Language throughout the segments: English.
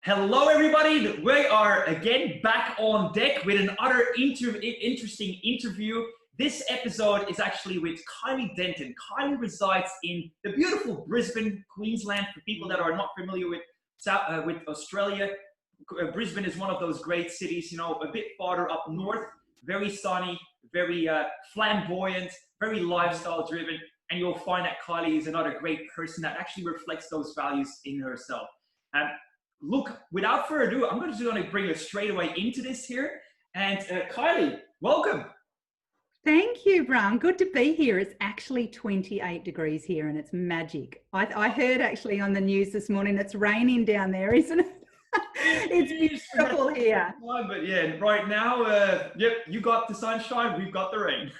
Hello, everybody. We are again back on deck with another interesting interview. This episode is actually with Kylie Denton. Kylie resides in the beautiful Brisbane, Queensland. For people that are not familiar with Australia, Brisbane is one of those great cities, a bit farther up north, very sunny, very flamboyant, very lifestyle driven. And you'll find that Kylie is another great person that actually reflects those values in herself. Look, without further ado, I'm just going to bring us straight away into this here. And Kylie, welcome. Thank you, Bram. Good to be here. It's actually 28 degrees here and it's magic. I heard actually on the news this morning it's raining down there, isn't it? It's beautiful here. But yeah, right now, yep, you got the sunshine, we've got the rain.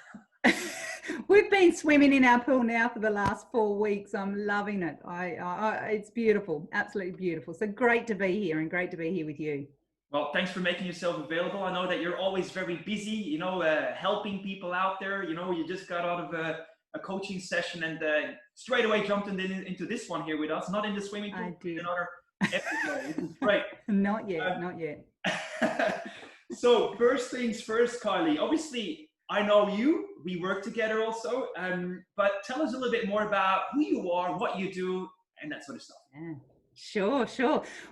We've been swimming in our pool now for the last 4 weeks. I'm loving it. It's beautiful, absolutely beautiful. So great to be here and great to be here with you. Well, thanks for making yourself available. I know that you're always very busy, helping people out there. You just got out of a coaching session and straight away jumped into this one here with us, not in the swimming pool. I did. Another episode, which is great. Not yet, not yet. So first things first, Kylie, obviously, I know you, we work together also, but tell us a little bit more about who you are, what you do, and that sort of stuff. Yeah. Sure.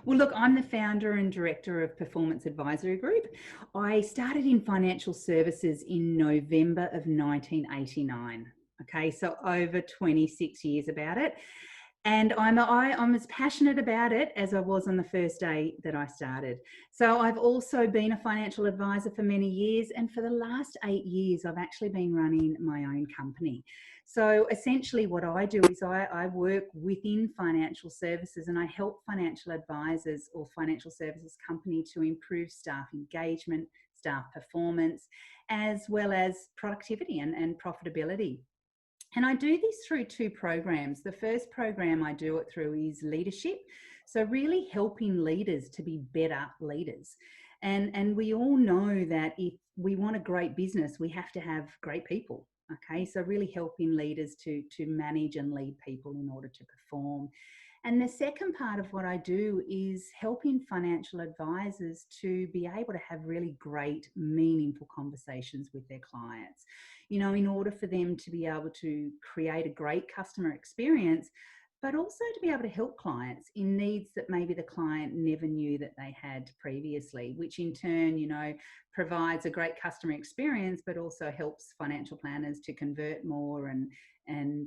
Well, look, I'm the founder and director of Performance Advisory Group. I started in financial services in November of 1989. Okay, so over 26 years about it. And I'm as passionate about it as I was on the first day that I started. So I've also been a financial advisor for many years. And for the last 8 years, I've actually been running my own company. So essentially what I do is I work within financial services and I help financial advisors or financial services company to improve staff engagement, staff performance, as well as productivity and profitability. And I do this through 2 programs. The first program I do it through is leadership. So really helping leaders to be better leaders. And we all know that if we want a great business, we have to have great people. Okay, so really helping leaders to manage and lead people in order to perform. And the second part of what I do is helping financial advisors to be able to have really great, meaningful conversations with their clients. In order for them to be able to create a great customer experience, but also to be able to help clients in needs that maybe the client never knew that they had previously, which in turn, provides a great customer experience, but also helps financial planners to convert more and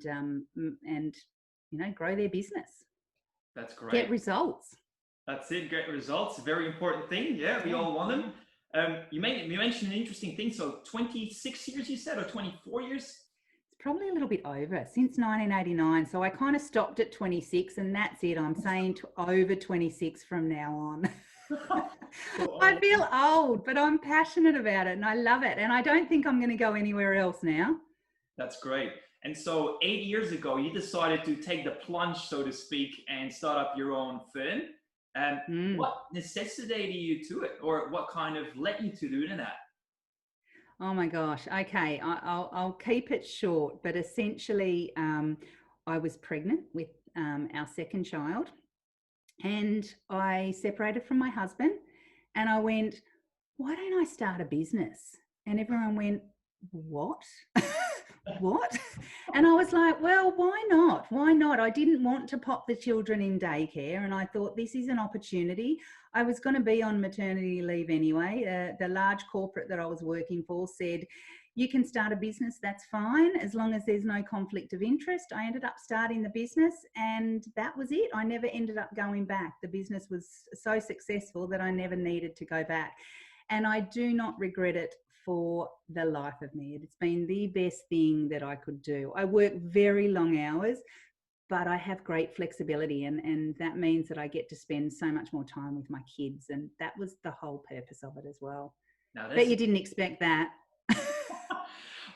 grow their business. That's great. Get results. That's it. Get results. A very important thing. Yeah, we all want them. You mentioned an interesting thing. So 26 years, you said, or 24 years? It's probably a little bit over, since 1989. So I kind of stopped at 26 and that's it. I'm saying over 26 from now on. I feel old, but I'm passionate about it and I love it. And I don't think I'm going to go anywhere else now. That's great. And so 8 years ago, you decided to take the plunge, so to speak, and start up your own firm. What necessitated you to it, or what kind of led you to doing that? Oh my gosh. Okay. I'll keep it short, but essentially I was pregnant with our second child and I separated from my husband and I went, why don't I start a business? And everyone went, what? What? And I was like, well, why not? Why not? I didn't want to pop the children in daycare and I thought this is an opportunity. I was going to be on maternity leave anyway. The large corporate that I was working for said, you can start a business, that's fine, as long as there's no conflict of interest. I ended up starting the business and that was it. I never ended up going back. The business was so successful that I never needed to go back. And I do not regret it for the life of me. It's been the best thing that I could do. I work very long hours, but I have great flexibility and that means that I get to spend so much more time with my kids. And that was the whole purpose of it as well. Bet you didn't expect that.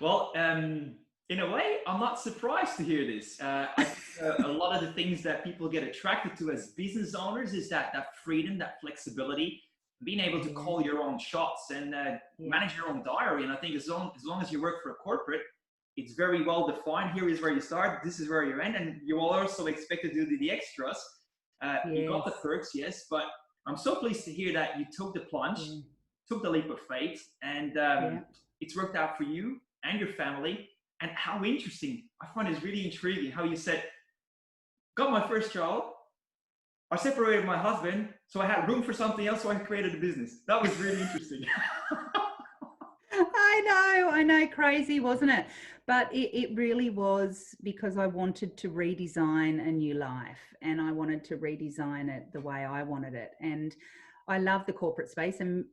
Well, in a way, I'm not surprised to hear this. I think a lot of the things that people get attracted to as business owners is that freedom, that flexibility, being able to call your own shots and manage your own diary. And I think as long as you work for a corporate, it's very well defined. Here is where you start, this is where you end, and you will also expect to do the extras. You got the perks, yes, but I'm so pleased to hear that you took the plunge, Yeah. took the leap of faith, and Yeah. it's worked out for you and your family. And how interesting, I find it's really intriguing how you said, got my first child, I separated my husband, so I had room for something else, so I created a business. That was really interesting. I know, crazy, wasn't it? But it really was because I wanted to redesign a new life, and I wanted to redesign it the way I wanted it. And I love the corporate space, and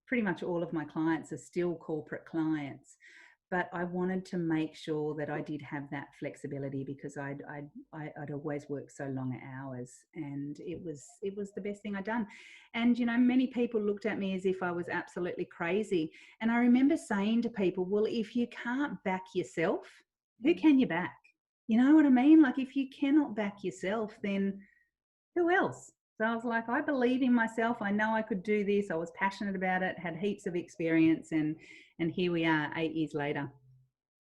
pretty much all of my clients are still corporate clients. But I wanted to make sure that I did have that flexibility because I'd always worked so long hours, and it was the best thing I'd done. And many people looked at me as if I was absolutely crazy. And I remember saying to people, well, if you can't back yourself, who can you back? You know what I mean? Like, if you cannot back yourself, then who else? So I was like, I believe in myself. I know I could do this. I was passionate about it, had heaps of experience, and here we are 8 years later.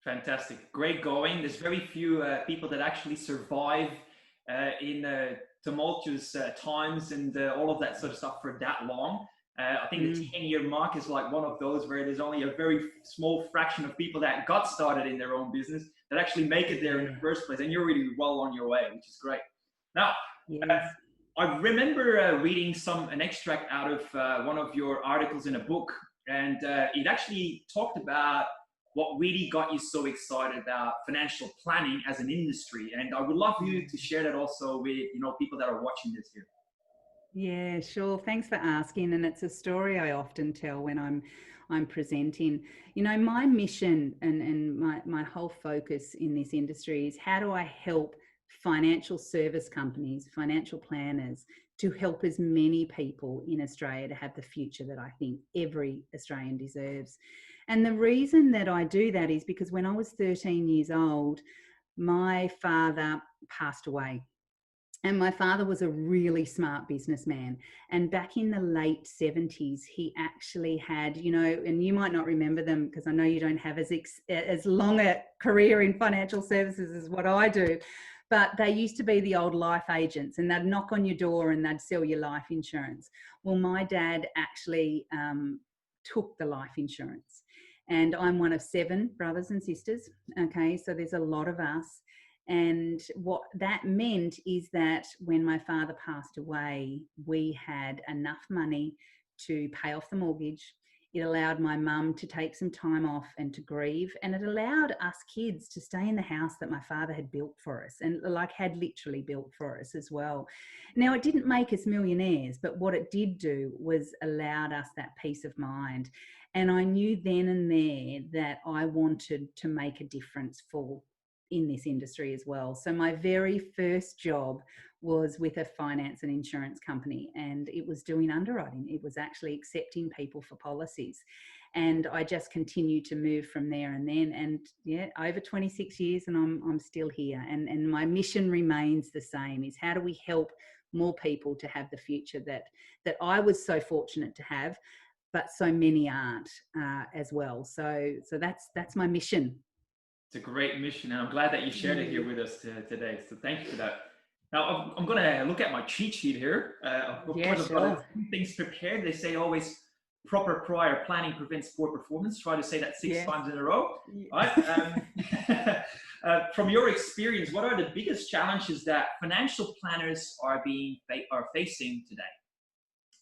Fantastic. Great going. There's very few people that actually survive in tumultuous times and all of that sort of stuff for that long. I think the 10-year mark is like one of those where there's only a very small fraction of people that got started in their own business that actually make it there in the first place. And you're really well on your way, which is great. Now, Yes. I remember reading an extract out of one of your articles in a book, and it actually talked about what really got you so excited about financial planning as an industry. And I would love you to share that also with people that are watching this here. Yeah, sure. Thanks for asking. And it's a story I often tell when I'm presenting. My mission and my whole focus in this industry is, how do I help financial service companies, financial planners, to help as many people in Australia to have the future that I think every Australian deserves. And the reason that I do that is because when I was 13 years old, my father passed away. And my father was a really smart businessman. And back in the late 70s, he actually had, and you might not remember them because I know you don't have as long a career in financial services as what I do. But they used to be the old life agents, and they'd knock on your door and they'd sell you life insurance. Well, my dad actually took the life insurance. And I'm one of 7 brothers and sisters. Okay, so there's a lot of us. And what that meant is that when my father passed away, we had enough money to pay off the mortgage. It allowed my mum to take some time off and to grieve. And it allowed us kids to stay in the house that my father had built for us, and had literally built for us as well. Now, it didn't make us millionaires, but what it did do was allowed us that peace of mind. And I knew then and there that I wanted to make a difference in this industry as well. So my very first job was with a finance and insurance company, and it was doing underwriting. It was actually accepting people for policies. And I just continued to move from there and then. And yeah, over 26 years, and I'm still here. And my mission remains the same: is how do we help more people to have the future that I was so fortunate to have, but so many aren't as well. So that's my mission. It's a great mission, and I'm glad that you shared it here with us today. So thank you for that. Now, I'm going to look at my cheat sheet here. Of course, I've got 2 things prepared. They say always proper prior planning prevents poor performance. Try to say that 6 times in a row. Right? From your experience, what are the biggest challenges that financial planners are facing today?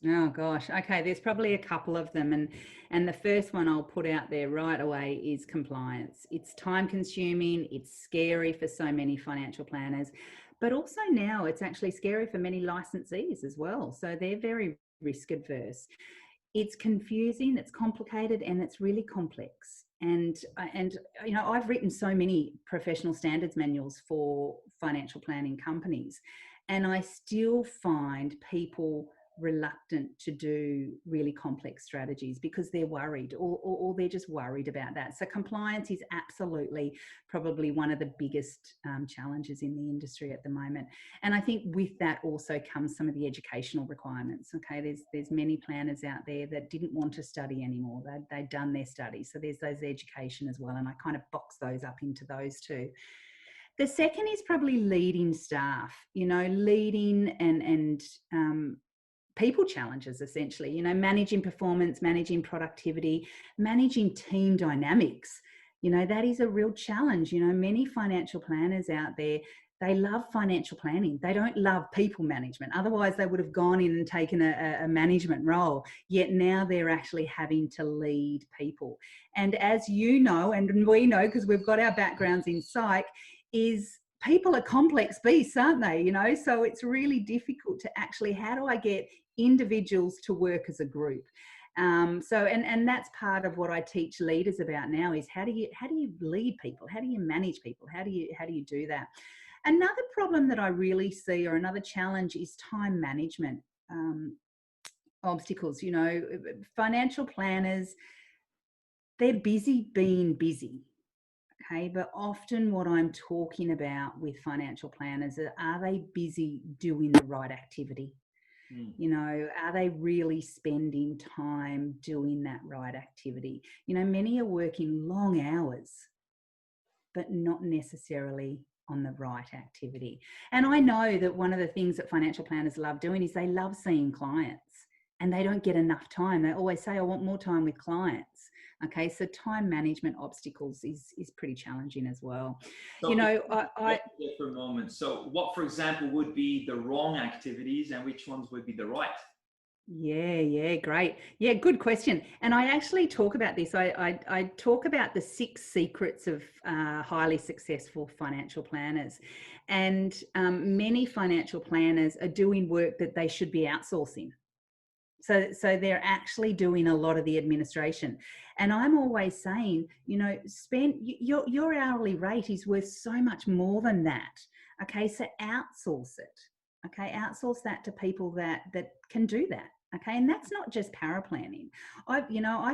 Oh gosh. Okay, there's probably a couple of them, and the first one I'll put out there right away is compliance. It's time consuming, it's scary for so many financial planners, but also now it's actually scary for many licensees as well. So they're very risk adverse. It's confusing, it's complicated, and it's really complex. And I've written so many professional standards manuals for financial planning companies, and I still find people reluctant to do really complex strategies because they're worried, or they're just worried about that. So compliance is absolutely probably one of the biggest challenges in the industry at the moment. And I think with that also comes some of the educational requirements. Okay, there's many planners out there that didn't want to study anymore. They'd done their studies. So there's those education as well. And I kind of box those up into those two. The second is probably leading staff, leading and people challenges, essentially, you know, managing performance, managing productivity, managing team dynamics. You know, that is a real challenge. You know, many financial planners out there, they love financial planning. They don't love people management. Otherwise, they would have gone in and taken a management role. Yet now they're actually having to lead people. And as you know, and we know because we've got our backgrounds in psych, is people are complex beasts, aren't they? You know, so it's really difficult to actually, how do I get individuals to work as a group? And that's part of what I teach leaders about now is how do you lead people? How do you manage people? How do you do that? Another problem that I really see, or another challenge, is time management obstacles. You know, financial planners, they're busy being busy. Okay, but often what I'm talking about with financial planners are they busy doing the right activity? You know, are they really spending time doing that right activity? You know, many are working long hours, but not necessarily on the right activity. And I know that one of the things that financial planners love doing is they love seeing clients, and they don't get enough time. They always say, I want more time with clients. Okay, so time management obstacles is pretty challenging as well. So You know, for a moment. So what, for example, would be the wrong activities and which ones would be the right? Yeah, great. Yeah, good question. And I actually talk about this. I talk about the 6 secrets of highly successful financial planners. And many financial planners are doing work that they should be outsourcing. So they're actually doing a lot of the administration. And I'm always saying, you know, spend your hourly rate is worth so much more than that. Okay, so outsource it. Okay, outsource that to people that can do that. Okay, and that's not just paraplanning. I've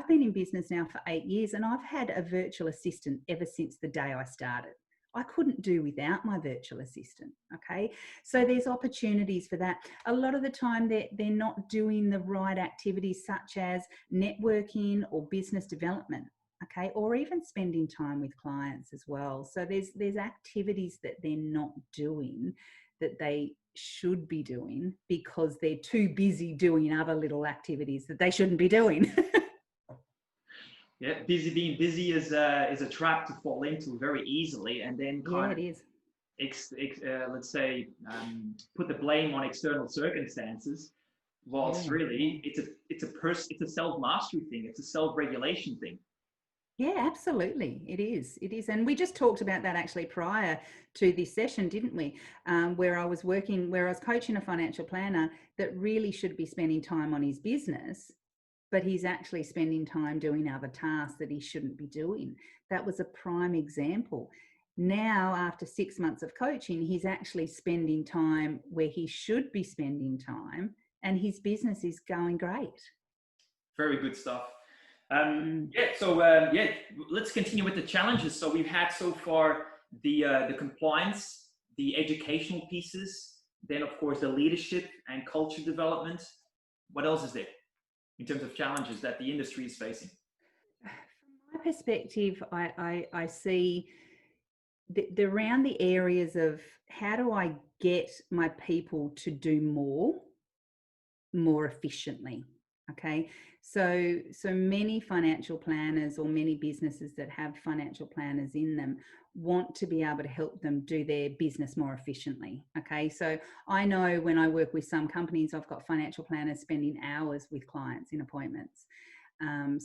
been in business now for 8 years, and I've had a virtual assistant ever since the day I started. I couldn't do without my virtual assistant. Okay, so there's opportunities for that. A lot of the time they're not doing the right activities, such as networking or business development. Okay, or even spending time with clients as well. So there's activities that they're not doing that they should be doing because they're too busy doing other little activities that they shouldn't be doing. Yeah, being busy is a trap to fall into very easily, and then It is. let's say put the blame on external circumstances. Whilst really it's a self mastery thing, it's a self regulation thing. Yeah, absolutely. It is. It is. And we just talked about that actually prior to this session, didn't we? Where I was coaching a financial planner that really should be spending time on his business, but he's actually spending time doing other tasks that he shouldn't be doing. That was a prime example. Now, after 6 months of coaching, he's actually spending time where he should be spending time, and his business is going great. Very good stuff. Let's continue with the challenges. So we've had so far the compliance, the educational pieces, then of course the leadership and culture development. What else is there in terms of challenges that the industry is facing? From my perspective, I see around the areas of how do I get my people to do more efficiently. Okay, so many financial planners or many businesses that have financial planners in them want to be able to help them do their business more efficiently. Okay, so I know when I work with some companies, I've got financial planners spending hours with clients in appointments.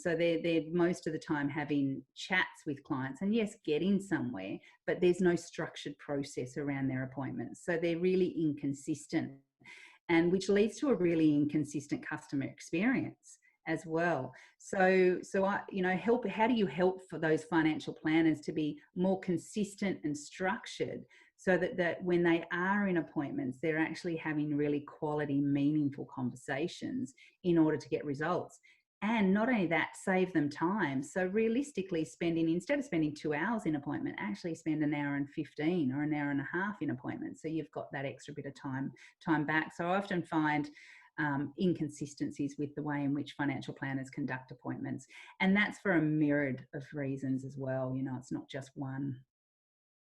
So they're most of the time having chats with clients, and yes, getting somewhere, but there's no structured process around their appointments. So they're really inconsistent, and which leads to a really inconsistent customer experience as well. So how do you help for those financial planners to be more consistent and structured so that when they are in appointments, they're actually having really quality, meaningful conversations in order to get results? And not only that, save them time. So realistically instead of spending 2 hours in appointment, actually spend an hour and 15 or an hour and a half in appointment. So you've got that extra bit of time back. So I often find inconsistencies with the way in which financial planners conduct appointments. And that's for a myriad of reasons as well. You know, it's not just one.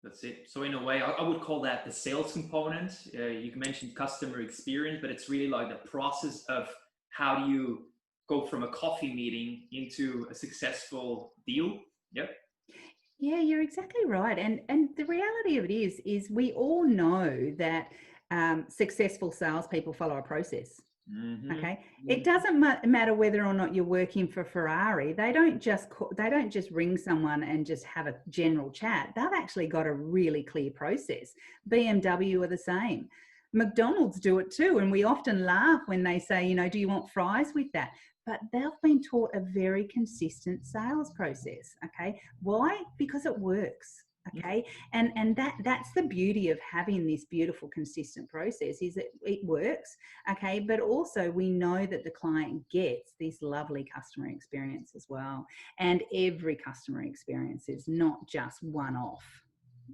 That's it. So in a way, I would call that the sales component. You mentioned customer experience, but it's really like the process of how do you go from a coffee meeting into a successful deal. Yep. Yeah, you're exactly right. And the reality of it is we all know that successful salespeople follow a process. Mm-hmm. Okay, Mm-hmm. it doesn't matter whether or not you're working for Ferrari. They don't just ring someone and just have a general chat. They've actually got a really clear process. BMW are the same. McDonald's do it too, and we often laugh when they say, you know, do you want fries with that? But they've been taught a very consistent sales process. Okay, why? Because it works. Okay, and that's the beauty of having this beautiful consistent process, is it works. Okay, but also we know that the client gets this lovely customer experience as well, and every customer experience is not just one off.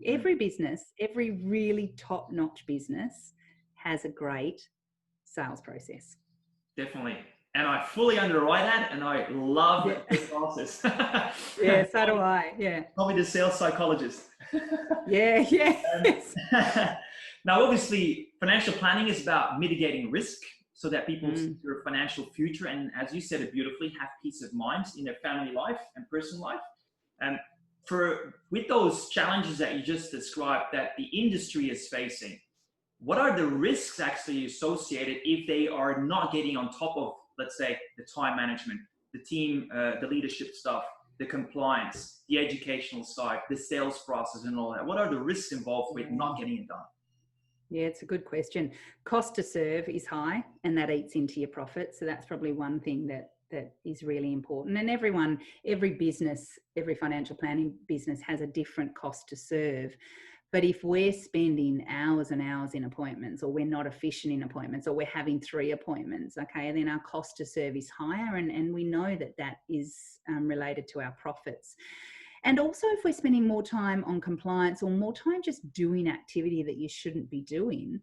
Every business, every really top-notch business has a great sales process. Definitely. And I fully underwrite that, and I love the process. Yeah, so do I. Yeah. Probably the sales psychologist. Yeah, Now, obviously, financial planning is about mitigating risk so that people secure a financial future and, as you said it beautifully, have peace of mind in their family life and personal life. And with those challenges that you just described that the industry is facing, what are the risks actually associated if they are not getting on top of, let's say, the time management, the team, the leadership stuff, the compliance, the educational side, the sales process and all that? What are the risks involved with not getting it done? Yeah, it's a good question. Cost to serve is high, and that eats into your profit. So that's probably one thing that is really important. And every business, every financial planning business has a different cost to serve. But if we're spending hours and hours in appointments, or we're not efficient in appointments, or we're having 3 appointments, okay, then our cost to serve is higher, and we know that is related to our profits. And also, if we're spending more time on compliance or more time just doing activity that you shouldn't be doing,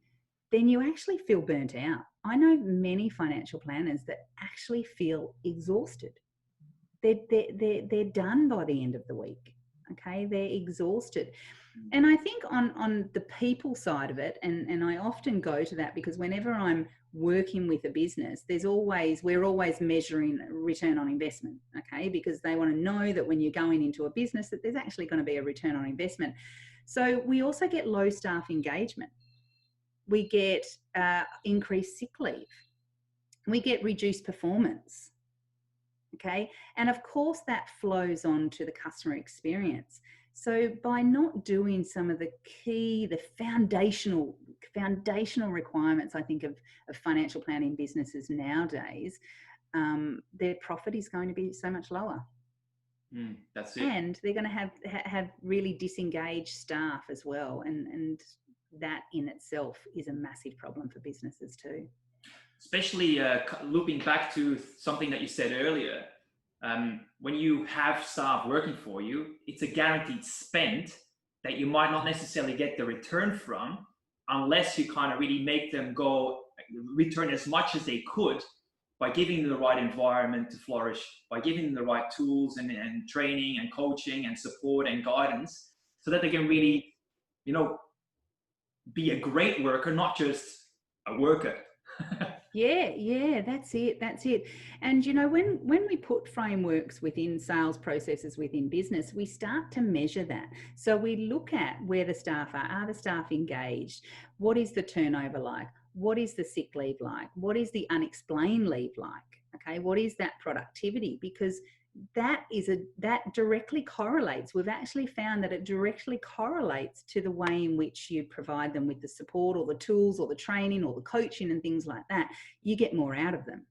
then you actually feel burnt out. I know many financial planners that actually feel exhausted. They're done by the end of the week. Okay, they're exhausted. And I think on the people side of it, and I often go to that because whenever I'm working with a business, we're always measuring return on investment, okay? Because they want to know that when you're going into a business that there's actually going to be a return on investment. So we also get low staff engagement. We get increased sick leave. We get reduced performance, okay? And of course that flows on to the customer experience. So by not doing some of the foundational requirements, I think, of financial planning businesses nowadays, their profit is going to be so much lower. That's it. And they're going to have really disengaged staff as well. And that in itself is a massive problem for businesses too. Especially looping back to something that you said earlier, when you have staff working for you, it's a guaranteed spend that you might not necessarily get the return from unless you kind of really make them return as much as they could by giving them the right environment to flourish, by giving them the right tools and training and coaching and support and guidance so that they can really, be a great worker, not just a worker. Yeah, that's it. And when we put frameworks within sales processes within business, we start to measure that. So we look at where the staff are the staff engaged? What is the turnover like? What is the sick leave like? What is the unexplained leave like? Okay, what is that productivity? Because that directly correlates. We've actually found that it directly correlates to the way in which you provide them with the support or the tools or the training or the coaching and things like that. You get more out of them.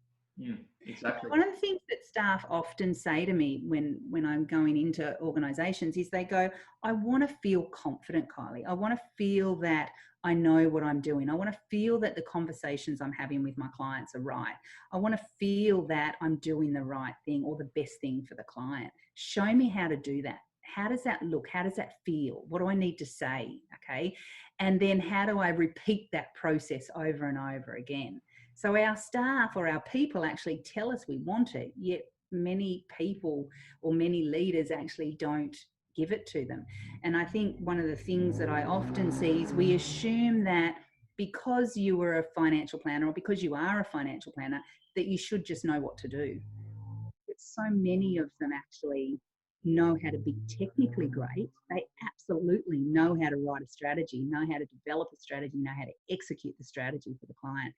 Exactly. One of the things that staff often say to me when I'm going into organizations is they go, I want to feel confident, Kylie. I want to feel that I know what I'm doing. I want to feel that the conversations I'm having with my clients are right. I want to feel that I'm doing the right thing or the best thing for the client. Show me how to do that. How does that look? How does that feel? What do I need to say? Okay. And then how do I repeat that process over and over again? So our staff or our people actually tell us we want it, yet many people or many leaders actually don't give it to them. And I think one of the things that I often see is we assume that because you were a financial planner or because you are a financial planner, that you should just know what to do. But so many of them actually know how to be technically great. They absolutely know how to write a strategy, know how to develop a strategy, know how to execute the strategy for the client.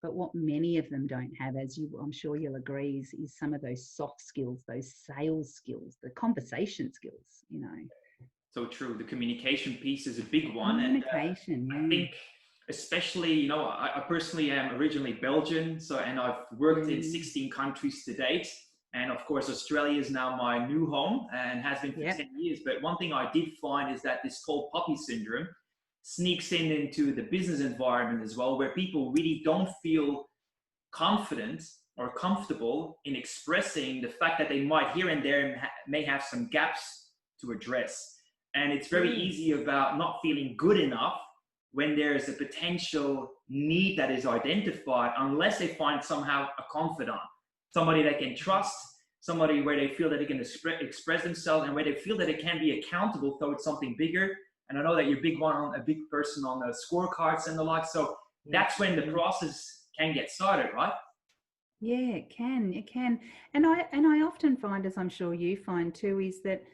But what many of them don't have, as you, I'm sure you'll agree, is some of those soft skills, those sales skills, the conversation skills, you know. So true. The communication piece is a big one. Communication, And I think especially, you know, I personally am originally Belgian, and I've worked in 16 countries to date. And of course, Australia is now my new home and has been for 10 years. But one thing I did find is that this tall puppy syndrome sneaks into the business environment as well, where people really don't feel confident or comfortable in expressing the fact that they might here and there may have some gaps to address. And it's very easy about not feeling good enough when there's a potential need that is identified, unless they find somehow a confidant, somebody they can trust, somebody where they feel that they can express themselves and where they feel that they can be accountable towards something bigger. And I know that you're a big person on the scorecards and the like. So that's when the process can get started, right? Yeah, it can. And I often find, as I'm sure you find too, is that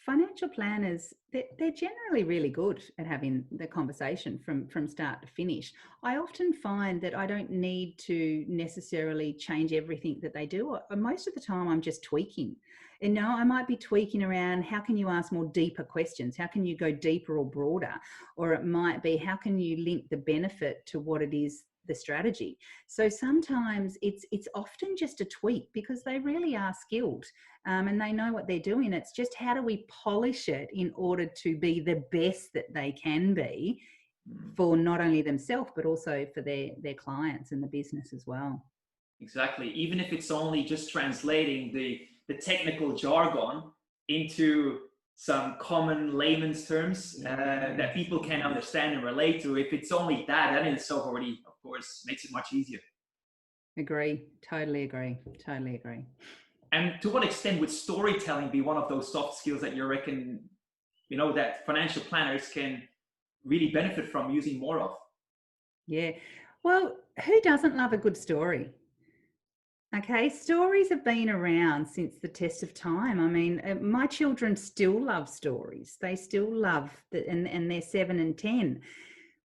financial planners, they're generally really good at having the conversation from start to finish. I often find that I don't need to necessarily change everything that they do. Most of the time I'm just tweaking. And now I might be tweaking around, how can you ask more deeper questions? How can you go deeper or broader? Or it might be, how can you link the benefit to what it is, the strategy? So sometimes it's often just a tweak, because they really are skilled and they know what they're doing. It's just, how do we polish it in order to be the best that they can be for not only themselves, but also for their clients and the business as well. Exactly. Even if it's only just translating the technical jargon into some common layman's terms that people can understand and relate to. If it's only that in itself already, of course, makes it much easier. Agree. Totally agree. Totally agree. And to what extent would storytelling be one of those soft skills that you reckon, you know, that financial planners can really benefit from using more of? Yeah. Well, who doesn't love a good story? Okay, stories have been around since the test of time. I mean, my children still love stories. They still love and they're 7 and 10.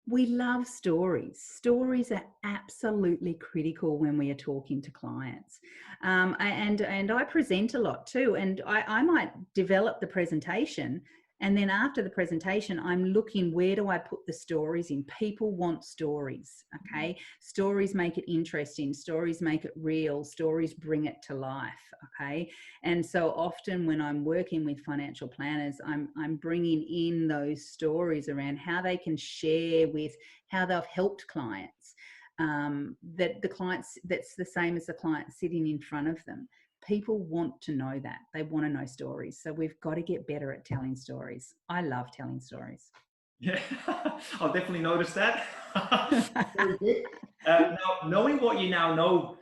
We love stories. Stories are absolutely critical when we are talking to clients. And I present a lot too. And I might develop the presentation. And then after the presentation, I'm looking, where do I put the stories in? People want stories, okay? Stories make it interesting. Stories make it real. Stories bring it to life, okay? And so often when I'm working with financial planners, I'm bringing in those stories around how they can share with how they've helped clients, that the clients, that's the same as the client sitting in front of them. People want to know that. They want to know stories. So we've got to get better at telling stories. I love telling stories. Yeah, I'll definitely notice that. Very good. Now, knowing what you now know,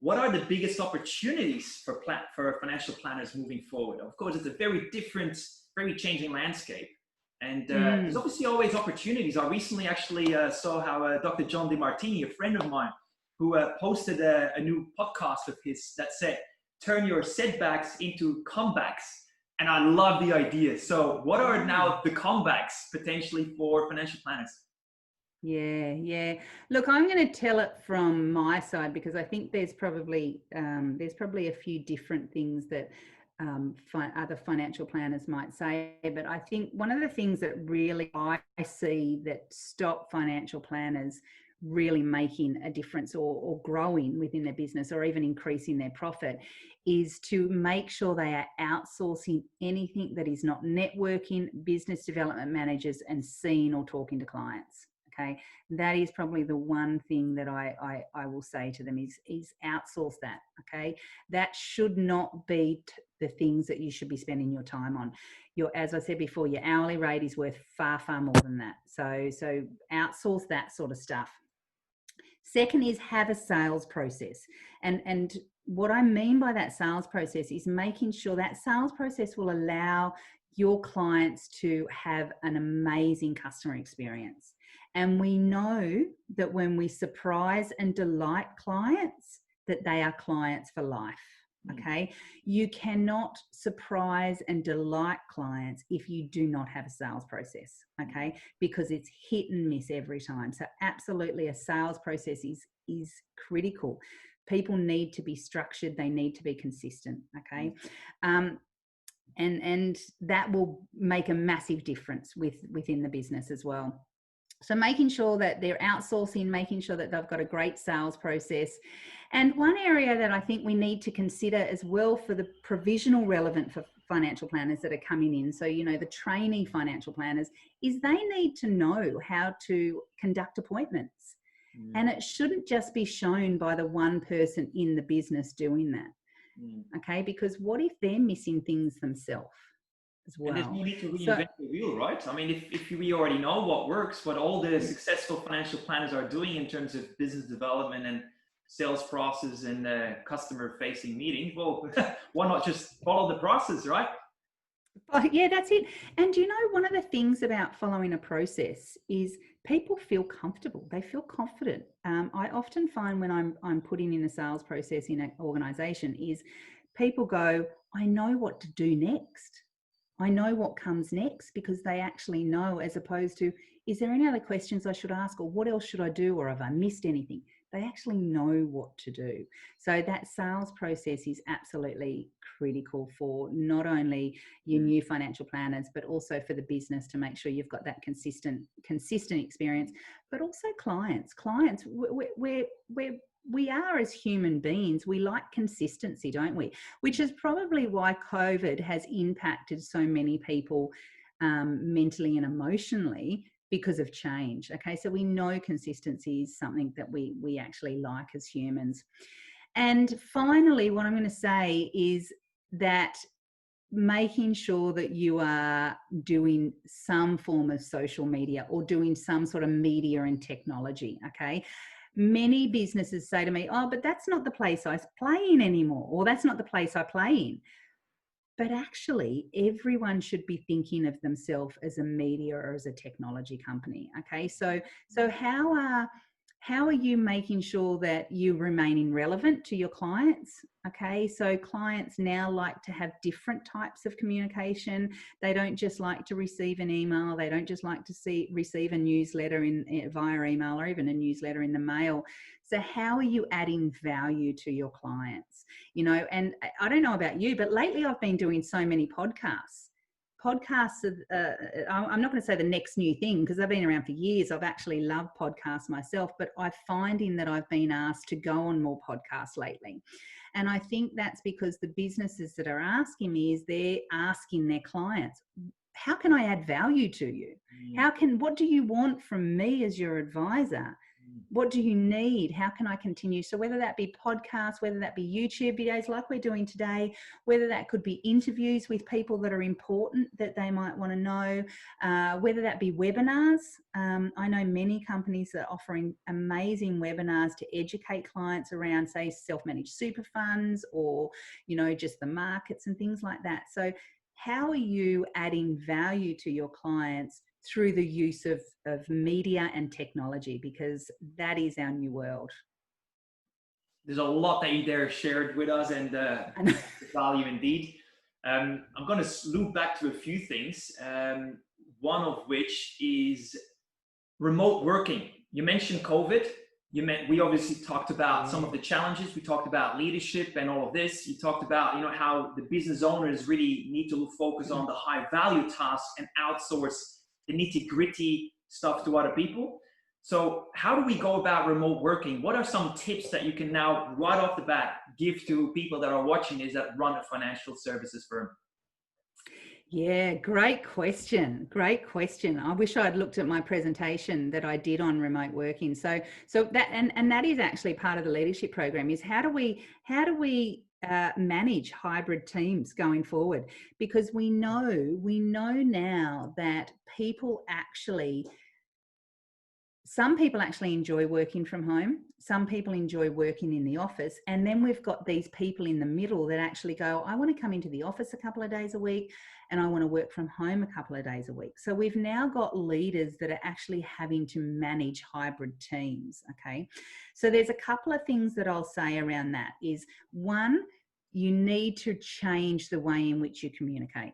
what are the biggest opportunities for financial planners moving forward? Of course, it's a very different, very changing landscape. And there's obviously always opportunities. I recently actually saw how Dr. John DeMartini, a friend of mine, who posted a new podcast of his that said, turn your setbacks into comebacks. And I love the idea. So what are now the comebacks potentially for financial planners? Yeah. Look, I'm going to tell it from my side, because I think there's probably a few different things that other financial planners might say. But I think one of the things that really I see that stop financial planners really making a difference or growing within their business or even increasing their profit is to make sure they are outsourcing anything that is not networking, business development managers, and seeing or talking to clients. Okay, that is probably the one thing that I will say to them is outsource that. Okay, that should not be the things that you should be spending your time on. As I said before, your hourly rate is worth far more than that. So outsource that sort of stuff. Second is have a sales process. And what I mean by that sales process is making sure that sales process will allow your clients to have an amazing customer experience. And we know that when we surprise and delight clients, that they are clients for life. Okay. You cannot surprise and delight clients if you do not have a sales process. Okay. Because it's hit and miss every time. So absolutely a sales process is critical. People need to be structured. They need to be consistent. Okay. And that will make a massive difference within the business as well. So making sure that they're outsourcing, making sure that they've got a great sales process. And one area that I think we need to consider as well for the provisional relevant for financial planners that are coming in, so, you know, the trainee financial planners, is they need to know how to conduct appointments. And it shouldn't just be shown by the one person in the business doing that. Okay, because what if they're missing things themselves as well? And there's no need to reinvent the wheel, right? I mean, if we already know what works, what all the successful financial planners are doing in terms of business development and sales process and customer-facing meetings, well, why not just follow the process, right? Yeah, that's it. And you know, one of the things about following a process is people feel comfortable. They feel confident. I often find when I'm putting in a sales process in an organization is people go, I know what to do next. I know what comes next, because they actually know, as opposed to, is there any other questions I should ask, or what else should I do, or have I missed anything? They actually know what to do. So that sales process is absolutely critical for not only your new financial planners, but also for the business, to make sure you've got that consistent experience, but also clients. We are, as human beings, we like consistency, don't we? Which is probably why COVID has impacted so many people mentally and emotionally, because of change. Okay, so we know consistency is something that we actually like as humans. And finally, what I'm going to say is that making sure that you are doing some form of social media, or doing some sort of media and technology. Okay, many businesses say to me, oh, but that's not the place I play in anymore, or that's not the place I play in. But actually, everyone should be thinking of themselves as a media or as a technology company. Okay, so how are you making sure that you remaining relevant to your clients? Okay, so clients now like to have different types of communication. They don't just like to receive an email. They don't just like to receive a newsletter via email, or even a newsletter in the mail. So how are you adding value to your clients? You know, and I don't know about you, but lately I've been doing so many podcasts. Podcasts, I'm not going to say the next new thing, because they've been around for years. I've actually loved podcasts myself, but I'm finding that I've been asked to go on more podcasts lately. And I think that's because the businesses that are asking me, is they're asking their clients, how can I add value to you? What do you want from me as your advisor? What do you need? How can I continue? So whether that be podcasts, whether that be YouTube videos like we're doing today, whether that could be interviews with people that are important that they might want to know, whether that be webinars. I know many companies are offering amazing webinars to educate clients around, say, self-managed super funds, or, you know, just the markets and things like that. So how are you adding value to your clients through the use of media and technology? Because that is our new world. There's a lot that you there shared with us, and value indeed. I'm going to loop back to a few things, one of which is remote working. You mentioned COVID. We obviously talked about some of the challenges. We talked about leadership and all of this. You talked about, you know, how the business owners really need to focus on the high value tasks and outsource the nitty-gritty stuff to other people. So how do we go about remote working? What are some tips that you can now, right off the bat, give to people that are watching this that run a financial services firm? Yeah, great question. Great question. I wish I'd looked at my presentation that I did on remote working. So that, and that is actually part of the leadership program, is how do we manage hybrid teams going forward? Because we know now that people actually Some people actually enjoy working from home. Some people enjoy working in the office. And then we've got these people in the middle that actually go, I want to come into the office a couple of days a week and I want to work from home a couple of days a week. So we've now got leaders that are actually having to manage hybrid teams. Okay. So there's a couple of things that I'll say around that is, one, you need to change the way in which you communicate.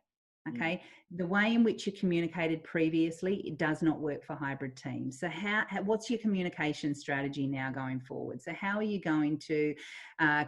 Okay. The way in which you communicated previously, it does not work for hybrid teams. So what's your communication strategy now going forward? So how are you going to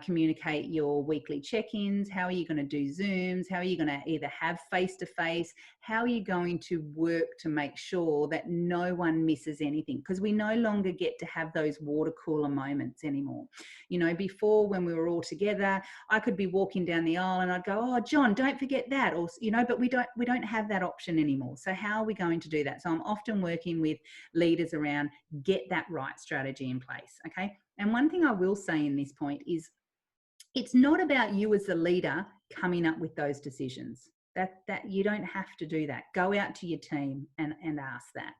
communicate your weekly check-ins? How are you going to do Zooms? How are you going to either have face-to-face? How are you going to work to make sure that no one misses anything? Because we no longer get to have those water cooler moments anymore. You know, before when we were all together, I could be walking down the aisle and I'd go, oh, John, don't forget that. Or, you know, but we don't have that option anymore. So how are we going to do that? So I'm often working with leaders around get that right strategy in place. Okay. And one thing I will say in this point is it's not about you as the leader coming up with those decisions. That you don't have to do that. Go out to your team and ask that.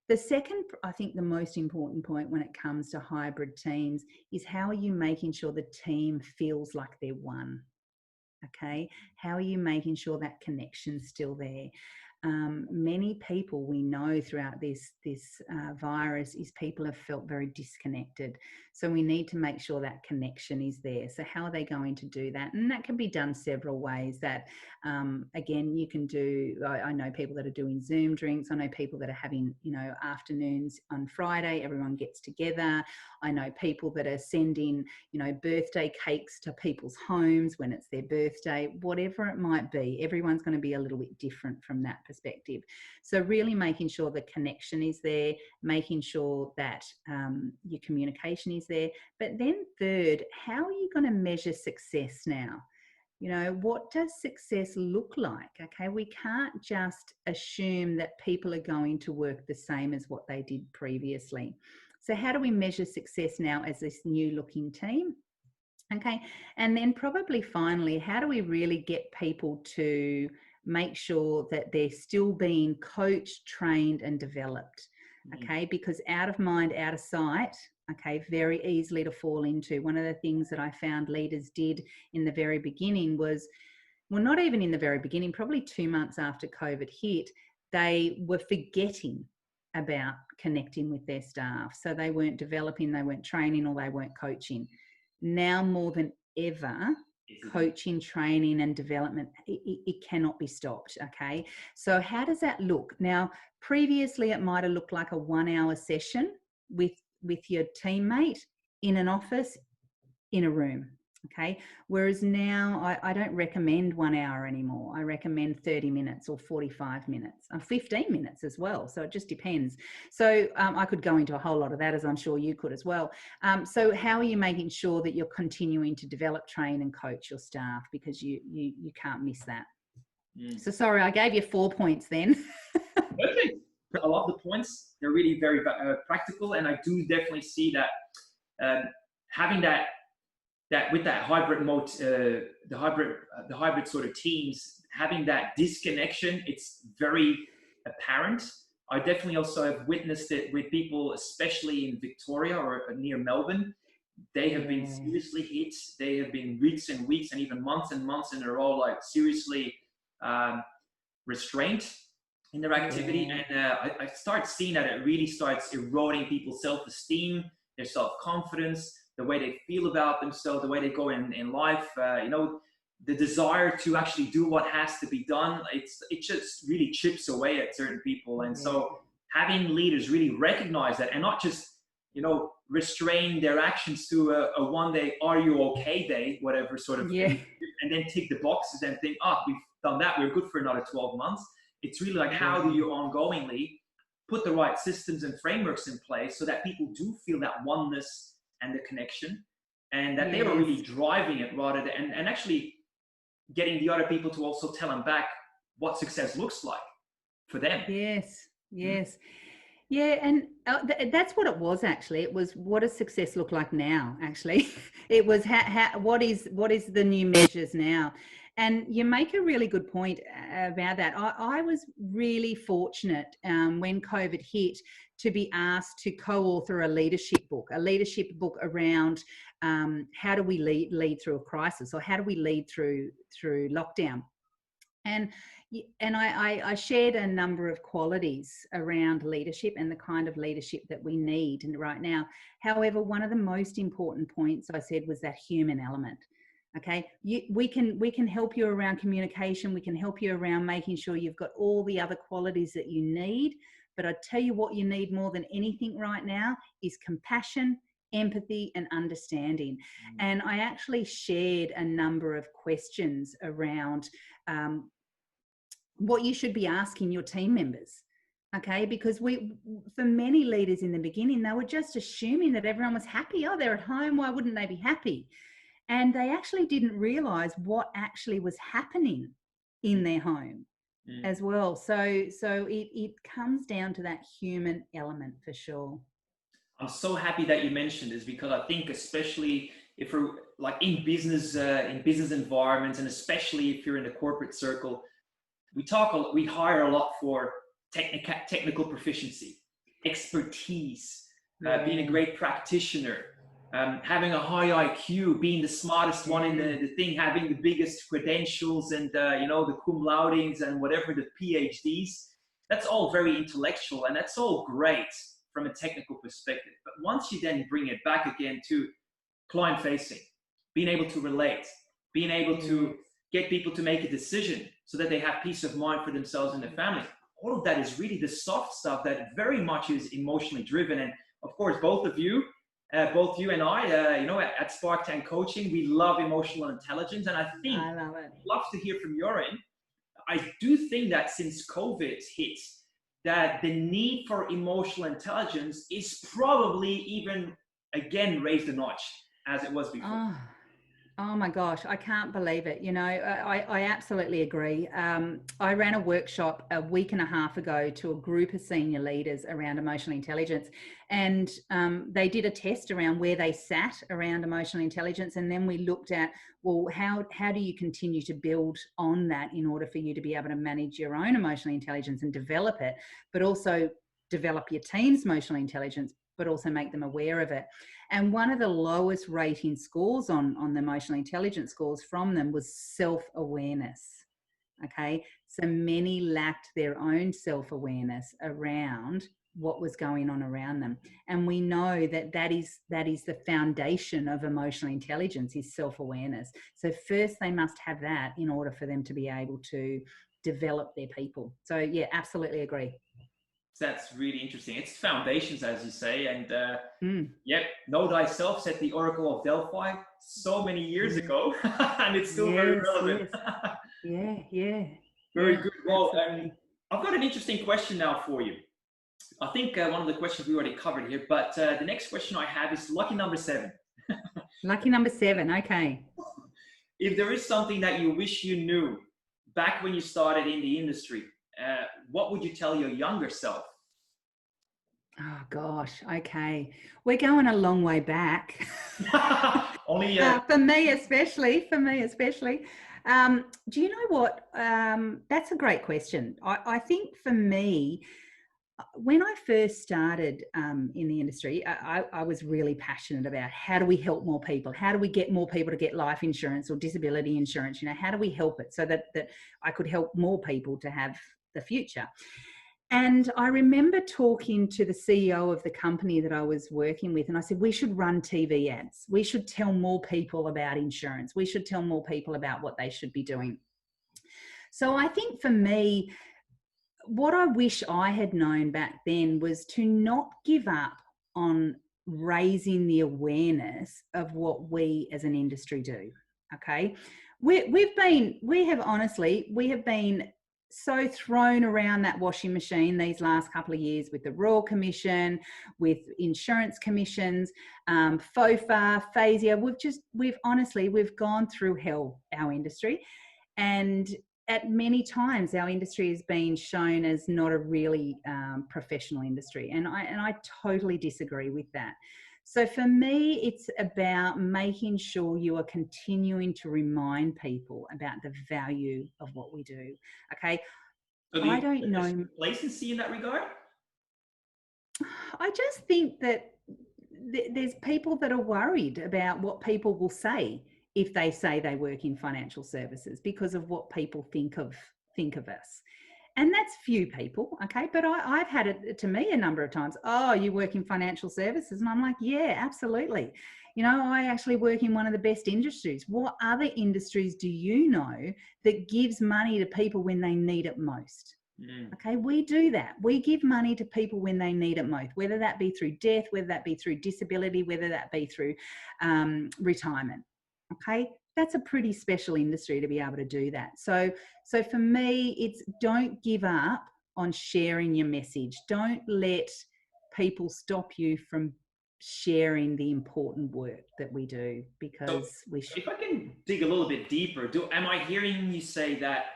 The second, I think the most important point when it comes to hybrid teams is how are you making sure the team feels like they're one? Okay, how are you making sure that connection's still there? Many people we know throughout this virus is people have felt very disconnected. So we need to make sure that connection is there. So how are they going to do that? And that can be done several ways. That again, you can do. I know people that are doing Zoom drinks. I know people that are having, you know, afternoons on Friday. Everyone gets together. I know people that are sending, you know, birthday cakes to people's homes when it's their birthday. Whatever it might be, everyone's going to be a little bit different from that perspective. So really making sure the connection is there, making sure that your communication is there. But then third, how are you going to measure success now? You know, what does success look like? Okay, we can't just assume that people are going to work the same as what they did previously. So how do we measure success now as this new looking team? Okay, and then probably finally, how do we really get people to make sure that they're still being coached, trained and developed? Okay, because out of mind, out of sight, okay, very easily to fall into. One of the things that I found leaders did in the very beginning was, well, not even in the very beginning, probably 2 months after COVID hit, they were forgetting about connecting with their staff. So they weren't developing, they weren't training, or they weren't coaching. Now more than ever, coaching, training and development, it cannot be stopped. Okay, so how does that look? Now, previously it might have looked like a 1 hour session with your teammate in an office, in a room. Okay, whereas now I don't recommend 1 hour anymore. I recommend 30 minutes or 45 minutes, 15 minutes as well. So it just depends. So I could go into a whole lot of that, as I'm sure you could as well. So how are you making sure that you're continuing to develop, train and coach your staff? Because you can't miss that. So sorry, I gave you 4 points then. Perfect. I love the points. They're really very practical, and I do definitely see that having that with that hybrid mode, the hybrid sort of teams, having that disconnection, it's very apparent. I definitely also have witnessed it with people, especially in Victoria or near Melbourne. They have been seriously hit. They have been weeks and weeks and even months and months in a row, like seriously restrained in their activity. And I start seeing that it really starts eroding people's self-esteem, their self-confidence, the way they feel about themselves, the way they go in life, you know, the desire to actually do what has to be done. It just really chips away at certain people. And so having leaders really recognize that and not just, you know, restrain their actions to a one day, are you okay day, whatever sort of thing, and then tick the boxes and think, oh, we've done that, we're good for another 12 months. It's really like, how do you ongoingly put the right systems and frameworks in place so that people do feel that oneness and the connection, and that they are really driving it rather than, and actually getting the other people to also tell them back what success looks like for them. Yeah, and that's what it was actually. It was, what does success look like now? Actually, it was what is the new measures now? And you make a really good point about that. I was really fortunate when COVID hit to be asked to co-author a leadership book around how do we lead through a crisis, or how do we lead through lockdown. And I shared a number of qualities around leadership and the kind of leadership that we need right now. However, one of the most important points I said was that human element. Okay, we can help you around communication. We can help you around making sure you've got all the other qualities that you need. But I tell you what you need more than anything right now is compassion, empathy, and understanding. And I actually shared a number of questions around what you should be asking your team members. Okay, because for many leaders in the beginning, they were just assuming that everyone was happy. Oh, they're at home. Why wouldn't they be happy? And they actually didn't realize what actually was happening in their home as well. So it comes down to that human element for sure. I'm so happy that you mentioned this, because I think especially if we're like in business environments, and especially if you're in the corporate circle, we hire a lot for technical proficiency, expertise, being a great practitioner, having a high IQ, being the smartest one in the thing, having the biggest credentials, and the cum laudes and whatever, the PhDs. That's all very intellectual, and that's all great from a technical perspective. But once you then bring it back again to client facing, being able to relate, being able to get people to make a decision so that they have peace of mind for themselves and their family, all of that is really the soft stuff that very much is emotionally driven. And of course, both you and I, at Spark Tank Coaching, we love emotional intelligence. And I think I love it. Love to hear from your end. I do think that since COVID hit, that the need for emotional intelligence is probably even again raised a notch as it was before. Oh my gosh, I can't believe it. I absolutely agree. I ran a workshop a week and a half ago to a group of senior leaders around emotional intelligence, and they did a test around where they sat around emotional intelligence. And then we looked at, well, how do you continue to build on that in order for you to be able to manage your own emotional intelligence and develop it, but also develop your team's emotional intelligence, but also make them aware of it. And one of the lowest rating scores on the emotional intelligence scores from them was self-awareness. Okay, so many lacked their own self-awareness around what was going on around them. And we know that is the foundation of emotional intelligence, is self-awareness. So first they must have that in order for them to be able to develop their people. So yeah, absolutely agree. That's really interesting. It's foundations, as you say. And yep, know thyself, said the Oracle of Delphi so many years ago, and it's still very relevant. Yeah. Very good. Well, I've got an interesting question now for you. I think one of the questions we already covered here, but the next question I have is lucky number 7. Lucky number 7, okay. If there is something that you wish you knew back when you started in the industry, what would you tell your younger self? Oh gosh, okay. We're going a long way back. Only for me especially. Do you know what? That's a great question. I think for me, when I first started in the industry, I was really passionate about how do we help more people? How do we get more people to get life insurance or disability insurance? How do we help it so that I could help more people to have the future? And I remember talking to the CEO of the company that I was working with, and I said, we should run TV ads. We should tell more people about insurance. We should tell more people about what they should be doing. So I think for me, what I wish I had known back then was to not give up on raising the awareness of what we as an industry do. Okay. We have been so thrown around that washing machine these last couple of years with the Royal Commission, with insurance commissions, FOFA, FASIA. We've gone through hell, our industry. And at many times our industry has been shown as not a really professional industry. And I totally disagree with that. So for me, it's about making sure you are continuing to remind people about the value of what we do. Okay. So do you I think don't that there's know. complacency in that regard? I just think that there's people that are worried about what people will say if they say they work in financial services because of what people think of us. And that's few people, okay? But I've had it to me a number of times. Oh, you work in financial services? And I'm like, yeah, absolutely. You know, I actually work in one of the best industries. What other industries do you know that gives money to people when they need it most? Mm. Okay, we do that. We give money to people when they need it most, whether that be through death, whether that be through disability, whether that be through retirement. Okay, that's a pretty special industry to be able to do that. So for me, it's don't give up on sharing your message. Don't let people stop you from sharing the important work that we do, So because we should. if I can dig a little bit deeper, am I hearing you say that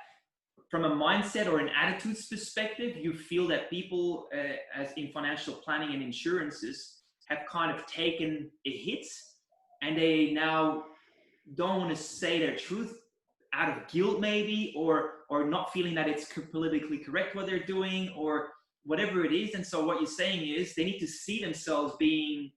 from a mindset or an attitudes perspective, you feel that people, as in financial planning and insurances, have kind of taken a hit and they now don't want to say their truth out of guilt, maybe, or not feeling that it's politically correct what they're doing, or whatever it is. And so what you're saying is they need to see themselves being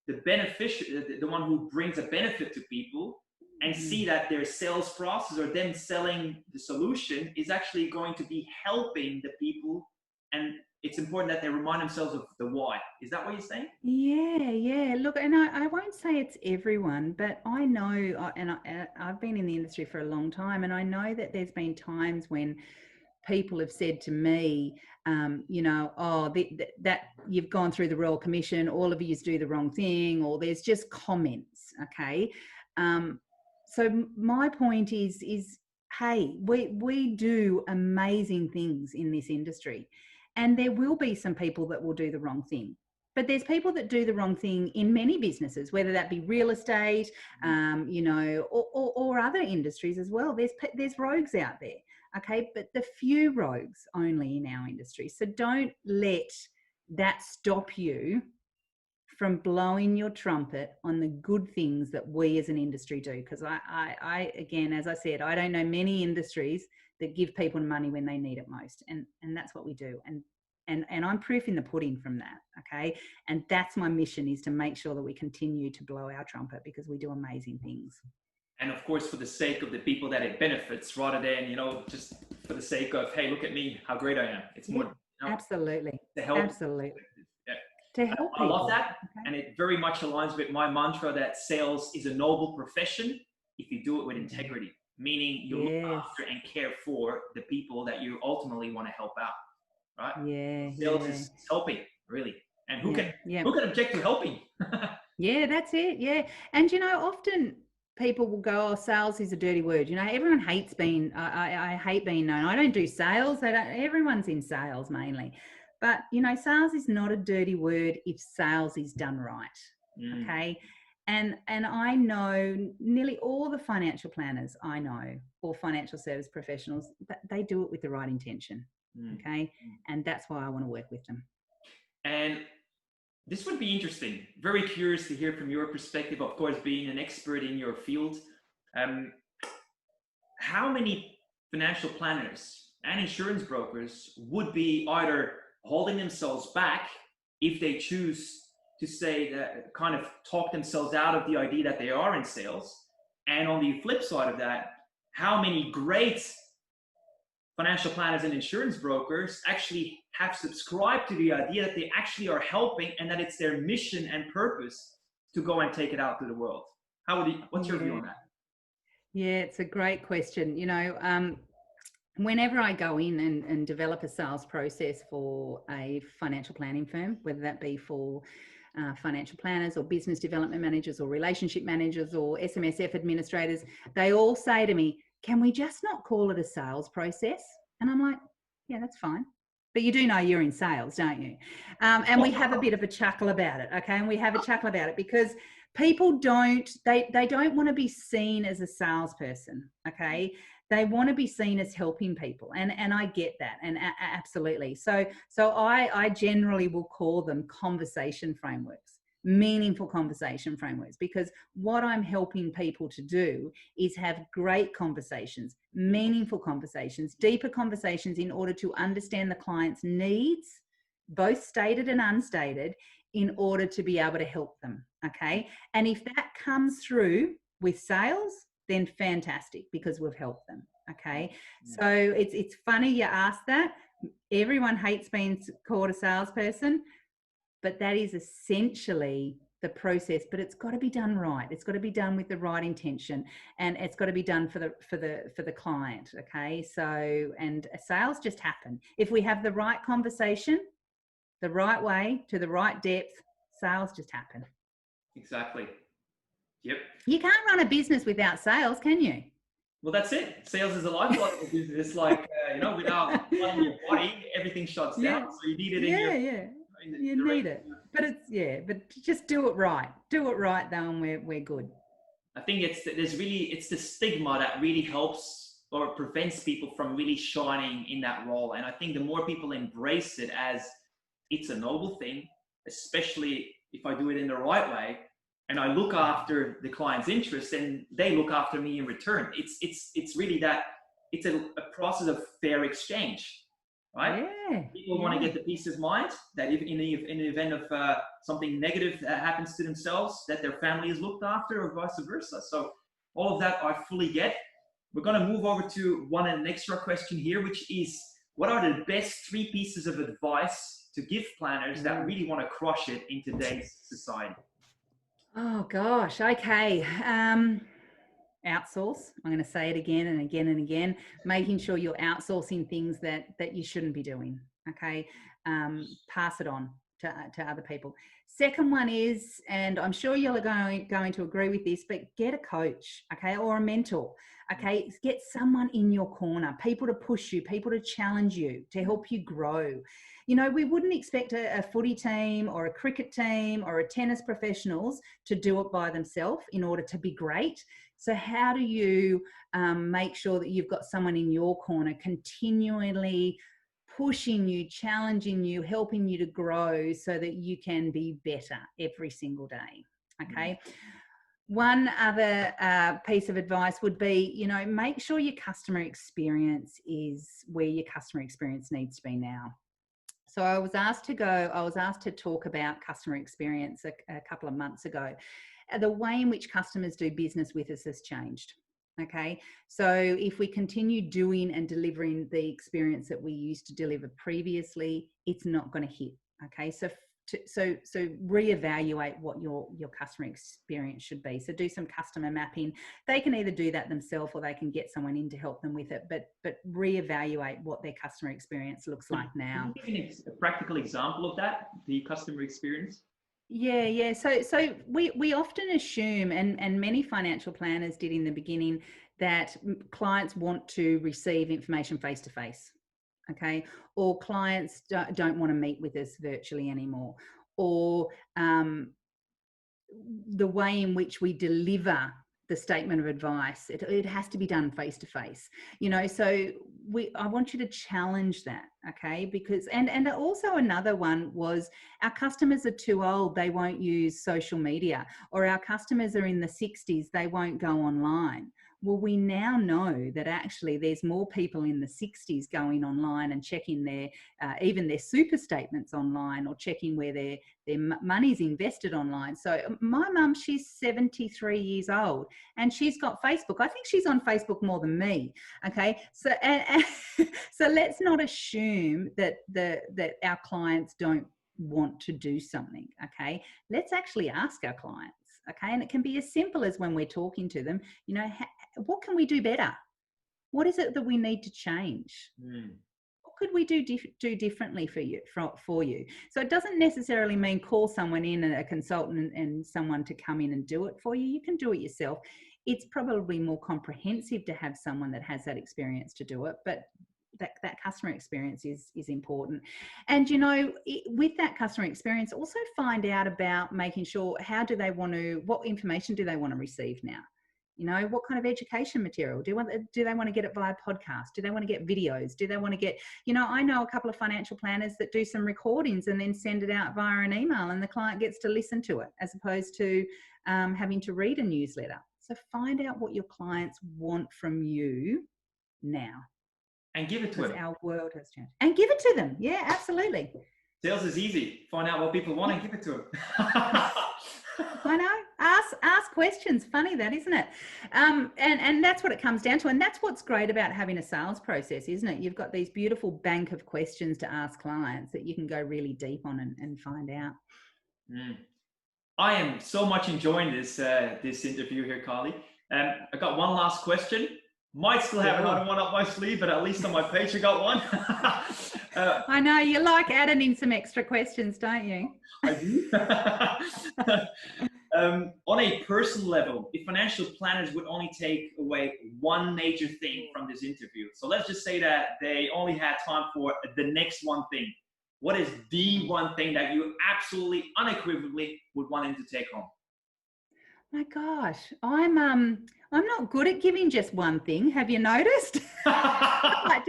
the beneficiary, the one who brings a benefit to people, and see that their sales process or them selling the solution is actually going to be helping the people. And it's important that they remind themselves of the why. Is that what you're saying? Yeah. Look, and I won't say it's everyone, but I know, and I've been in the industry for a long time, and I know that there's been times when people have said to me, you know, oh, that you've gone through the Royal Commission, all of you do the wrong thing, or there's just comments, okay? So my point is, hey, we do amazing things in this industry, and there will be some people that will do the wrong thing. But there's people that do the wrong thing in many businesses, whether that be real estate, you know, or other industries as well. There's rogues out there, okay? But the few rogues only in our industry. So don't let that stop you from blowing your trumpet on the good things that we as an industry do. Because I again, as I said, I don't know many industries that give people money when they need it most, and that's what we do. And I'm proof in the pudding from that, okay? And that's my mission, is to make sure that we continue to blow our trumpet, because we do amazing things. And of course, for the sake of the people that it benefits, rather than, you know, just for the sake of, hey, look at me, how great I am. It's more, you know, absolutely, to help. absolutely. Yeah. To help I love people. that. Okay. And it very much aligns with my mantra that sales is a noble profession if you do it with integrity, meaning you look after and care for the people that you ultimately want to help out, right? Yeah, Sales is helping, really. And who can object to helping? Yeah, that's it. Yeah. And, you know, often people will go, oh, sales is a dirty word. You know, everyone hates being, I hate being known. I don't do sales. Everyone's in sales mainly. But, you know, sales is not a dirty word if sales is done right. Okay. And I know nearly all the financial planners I know, or financial service professionals, they do it with the right intention. Okay. And that's why I want to work with them. And this would be interesting. Very curious to hear from your perspective, of course, being an expert in your field. How many financial planners and insurance brokers would be either holding themselves back if they choose to say that, kind of talk themselves out of the idea that they are in sales? And on the flip side of that, how many great financial planners and insurance brokers actually have subscribed to the idea that they actually are helping, and that it's their mission and purpose to go and take it out to the world? What's your view on that? Yeah, it's a great question. You know, whenever I go in and develop a sales process for a financial planning firm, whether that be for financial planners or business development managers or relationship managers or SMSF administrators, they all say to me, can we just not call it a sales process? And I'm like, yeah, that's fine. But you do know you're in sales, don't you? And we have a bit of a chuckle about it, okay? And we have a chuckle about it because people don't want to be seen as a salesperson, okay? They want to be seen as helping people, and I get that, and absolutely. So I generally will call them conversation frameworks. meaningful conversation frameworks, because what I'm helping people to do is have great conversations, meaningful conversations, deeper conversations, in order to understand the client's needs, both stated and unstated, in order to be able to help them. Okay. And if that comes through with sales, then fantastic, because we've helped them. Okay. So it's funny you ask that. Everyone hates being called a salesperson, but that is essentially the process. But it's got to be done right. It's got to be done with the right intention, and it's got to be done for the client. Okay. So, and sales just happen if we have the right conversation, the right way, to the right depth. Sales just happen. Exactly. Yep. You can't run a business without sales, can you? Well, that's it. Sales is the lifeblood of business. It's like, without blood in your body, everything shuts down. So you need it in your... You need it. But just do it right. Do it right, though, and we're good. I think it's the stigma that really helps or prevents people from really shining in that role. And I think the more people embrace it as it's a noble thing, especially if I do it in the right way, and I look after the client's interests and they look after me in return. It's really that it's a process of fair exchange, right? Yeah, People want to get the peace of mind that if in the event of something negative that happens to themselves, that their family is looked after, or vice versa. So all of that I fully get. We're going to move over to an extra question here, which is, what are the best 3 pieces of advice to give planners that really want to crush it in today's society? Oh gosh. Okay. Outsource. I'm going to say it again and again and again. Making sure you're outsourcing things that you shouldn't be doing. Okay. Pass it on to other people. Second one is, and I'm sure you're going to agree with this, but get a coach, okay, or a mentor. Okay, get someone in your corner, people to push you, people to challenge you, to help you grow. We wouldn't expect a footy team or a cricket team or a tennis professionals to do it by themselves in order to be great. So how do you make sure that you've got someone in your corner continually pushing you, challenging you, helping you to grow so that you can be better every single day? Okay. One other piece of advice would be, make sure your customer experience is where your customer experience needs to be now. So I was asked to talk about customer experience a couple of months ago. The way in which customers do business with us has changed. Okay. So if we continue doing and delivering the experience that we used to deliver previously, it's not going to hit. Okay. So reevaluate what your customer experience should be. So do some customer mapping. They can either do that themselves or they can get someone in to help them with it, but reevaluate what their customer experience looks like now. Can you give a practical example of that, the customer experience? Yeah. So we often assume, and many financial planners did in the beginning, that clients want to receive information face to face. Okay, or clients don't want to meet with us virtually anymore, or the way in which we deliver the statement of advice, it has to be done face to face. So I want you to challenge that, okay? Because and also another one was, our customers are too old, they won't use social media, or our customers are in the 60s, they won't go online. Well, we now know that actually there's more people in the 60s going online and checking their even their super statements online, or checking where their money's invested online. So my mum, she's 73 years old and she's got Facebook. I think she's on Facebook more than me. Okay, so so let's not assume that our clients don't want to do something. Okay, let's actually ask our clients. Okay, and it can be as simple as, when we're talking to them, what can we do better? What is it that we need to change? What could we do differently for you? So it doesn't necessarily mean call someone in, a consultant and someone to come in and do it for you. You can do it yourself. It's probably more comprehensive to have someone that has that experience to do it, but that customer experience is important. And with that customer experience, also find out about making sure, what information do they want to receive now? You know, what kind of education material? Do they want to get it via podcast? Do they want to get videos? Do they want to get, you know, I know a couple of financial planners that do some recordings and then send it out via an email and the client gets to listen to it as opposed to having to read a newsletter. So find out what your clients want from you now. And give it to them. Because our world has changed. And give it to them. Yeah, absolutely. Sales is easy. Find out what people want and give it to them. I know. Ask questions. Funny that, isn't it? And that's what it comes down to. And that's what's great about having a sales process, isn't it? You've got these beautiful bank of questions to ask clients that you can go really deep on and find out. I am so much enjoying this interview here, Kylie. I got one last question. Might still have another one up my sleeve, but at least on my page I got one. I know you like adding in some extra questions, don't you? I do. On a personal level, if financial planners would only take away one major thing from this interview, so let's just say that they only had time for the next one thing. What is the one thing that you absolutely unequivocally would want him to take home? My gosh, I'm not good at giving just one thing. Have you noticed? I'd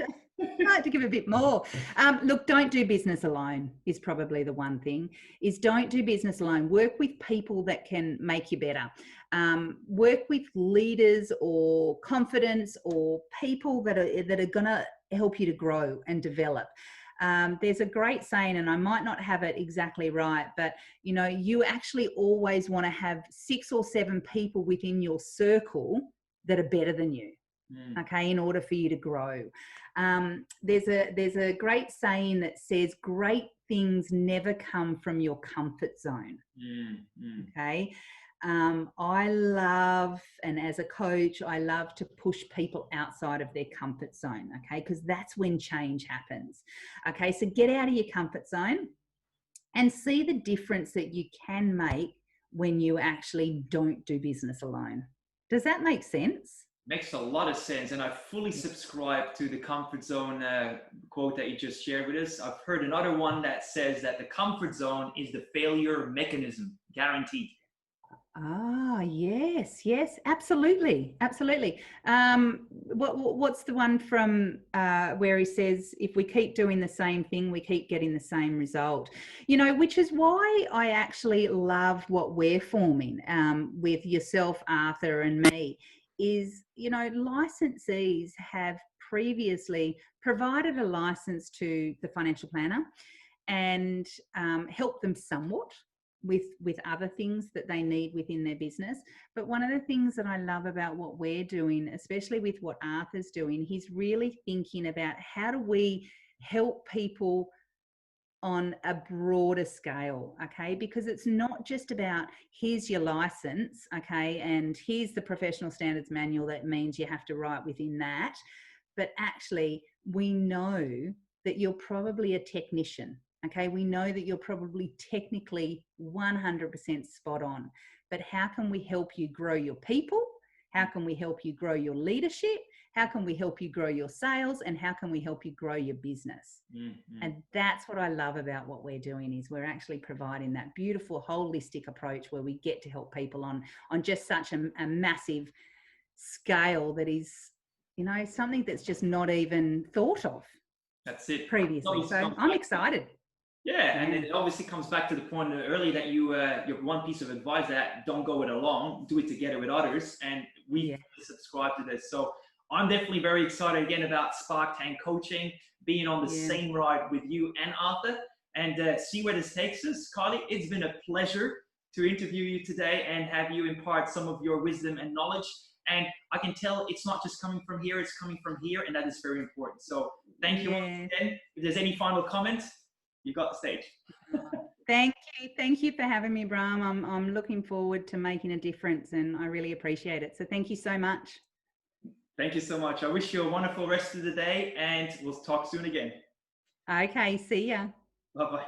like to give a bit more. Look, don't do business alone is probably the one thing. Don't do business alone. Work with people that can make you better. Work with leaders or confidence or people that are going to help you to grow and develop. There's a great saying, and I might not have it exactly right, but you know, you actually always want to have 6 or 7 people within your circle that are better than you. Okay, in order for you to grow. There's a great saying that says great things never come from your comfort zone. Okay. I love, and as a coach, I love to push people outside of their comfort zone, okay, because that's when change happens. Okay, so get out of your comfort zone and see the difference that you can make when you actually don't do business alone. Does that make sense? Makes a lot of sense, and I fully subscribe to the comfort zone quote that you just shared with us. I've heard another one that says that the comfort zone is the failure mechanism, guaranteed. Ah, yes, absolutely. What's the one from where he says, if we keep doing the same thing, we keep getting the same result, you know, which is why I actually love what we're forming with yourself, Arthur, and me, is, you know, licensees have previously provided a license to the financial planner and helped them somewhat with other things that they need within their business. But one of the things that I love about what we're doing, especially with what Arthur's doing, he's really thinking about how do we help people on a broader scale, okay? Because it's not just about here's your license, okay, and here's the professional standards manual that means you have to write within that. But actually, we know that you're probably a technician. Okay, we know that you're probably technically 100% spot on, but how can we help you grow your people? How can we help you grow your leadership? How can we help you grow your sales? And how can we help you grow your business? And that's what I love about what we're doing, is we're actually providing that beautiful holistic approach where we get to help people on just such a massive scale that is, you know, something that's just not even thought of. That's it. Previously. So I'm excited. Yeah, and it obviously comes back to the point earlier that your one piece of advice that don't go it alone, do it together with others, and we subscribe to this. So I'm definitely very excited again about Spark Tank Coaching, being on the same ride with you and Arthur, and see where this takes us. Kylie, it's been a pleasure to interview you today and have you impart some of your wisdom and knowledge. And I can tell it's not just coming from here, it's coming from here, and that is very important. So thank you once again. If there's any final comments, you got the stage. Thank you for having me, Bram. I'm looking forward to making a difference, and I really appreciate it. So thank you so much. Thank you so much. I wish you a wonderful rest of the day, and we'll talk soon again. Okay, see ya. Bye-bye.